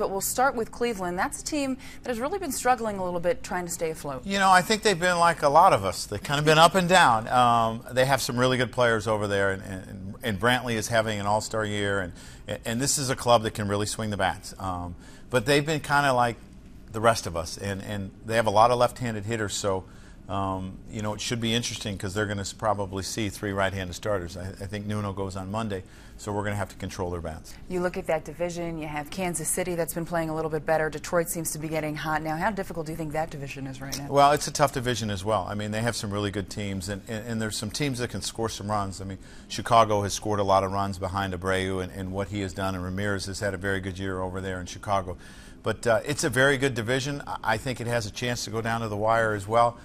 but we'll start with Cleveland. That's a team that has really been struggling a little bit trying to stay afloat. You know, I think they've been like a lot of us. They've kind of been up and down. They have some really good players over there, and Brantley is having an all-star year, and this is a club that can really swing the bats. But they've been kind of like the rest of us, and they have a lot of left-handed hitters, so you know, it should be interesting because they're going to probably see 3 right-handed starters. I think Nuno goes on Monday, so we're going to have to control their bats. You look at that division, you have Kansas City that's been playing a little bit better. Detroit seems to be getting hot now. How difficult do you think that division is right now? Well, it's a tough division as well. I mean, they have some really good teams, and there's some teams that can score some runs. I mean, Chicago has scored a lot of runs behind Abreu and what he has done, and Ramirez has had a very good year over there in Chicago. But it's a very good division. I think it has a chance to go down to the wire as well.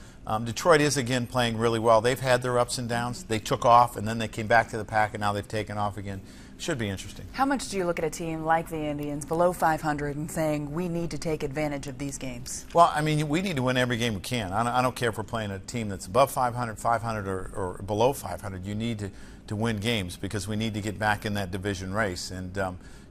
Detroit is, again, playing really well. They've had their ups and downs. They took off, and then they came back to the pack, and now they've taken off again. Should be interesting. How much do you look at a team like the Indians, below 500, and saying, we need to take advantage of these games? Well, I mean, we need to win every game we can. I don't care if we're playing a team that's above 500, 500, or below 500. You need to win games because we need to get back in that division race. And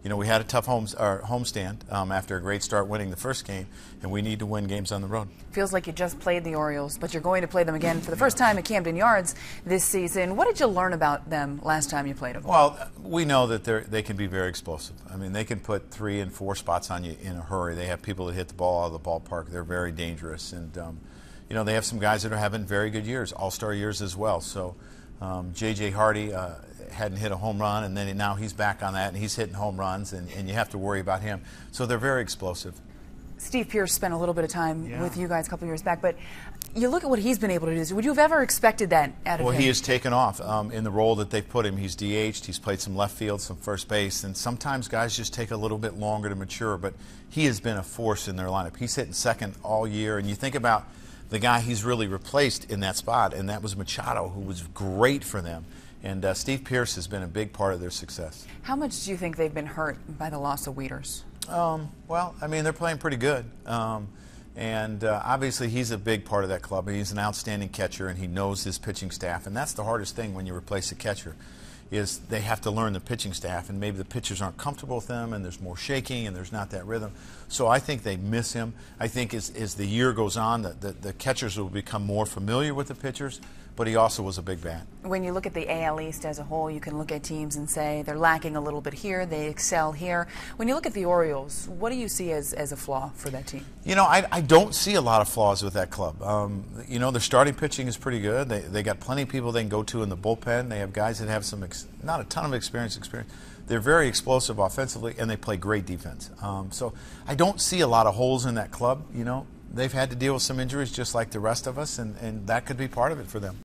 you know, we had a tough homestand after a great start winning the first game, and we need to win games on the road. Feels like you just played the Orioles, but you're going to play them again for the first time at Camden Yards this season. What did you learn about them last time you played them? Well, we know that they can be very explosive. I mean, they can put 3 and 4 spots on you in a hurry. They have people that hit the ball out of the ballpark. They're very dangerous, and you know, they have some guys that are having very good years, all-star years as well. So J.J. Hardy hadn't hit a home run, and then now he's back on that, and he's hitting home runs, and you have to worry about him. So they're very explosive. Steve Pearce spent a little bit of time with you guys a couple years back, but you look at what he's been able to do. Would you have ever expected that out of him? Well, he has taken off in the role that they've put him. He's DH'd, he's played some left field, some first base, and sometimes guys just take a little bit longer to mature, but he has been a force in their lineup. He's hitting second all year, and you think about the guy he's really replaced in that spot, and that was Machado, who was great for them. And Steve Pearce has been a big part of their success. How much do you think they've been hurt by the loss of Wieters? Well, I mean, they're playing pretty good. Obviously, he's a big part of that club. He's an outstanding catcher, and he knows his pitching staff. And that's the hardest thing when you replace a catcher, is they have to learn the pitching staff, and maybe the pitchers aren't comfortable with them, and there's more shaking, and there's not that rhythm. So I think they miss him. I think as the year goes on, the catchers will become more familiar with the pitchers, but he also was a big bat. When you look at the AL East as a whole, you can look at teams and say they're lacking a little bit here, they excel here. When you look at the Orioles, what do you see as a flaw for that team? You know, I don't see a lot of flaws with that club. You know, their starting pitching is pretty good. They got plenty of people they can go to in the bullpen. They have guys that have some, not a ton of experience. They're very explosive offensively, and they play great defense. So I don't see a lot of holes in that club. You know, they've had to deal with some injuries just like the rest of us, and that could be part of it for them.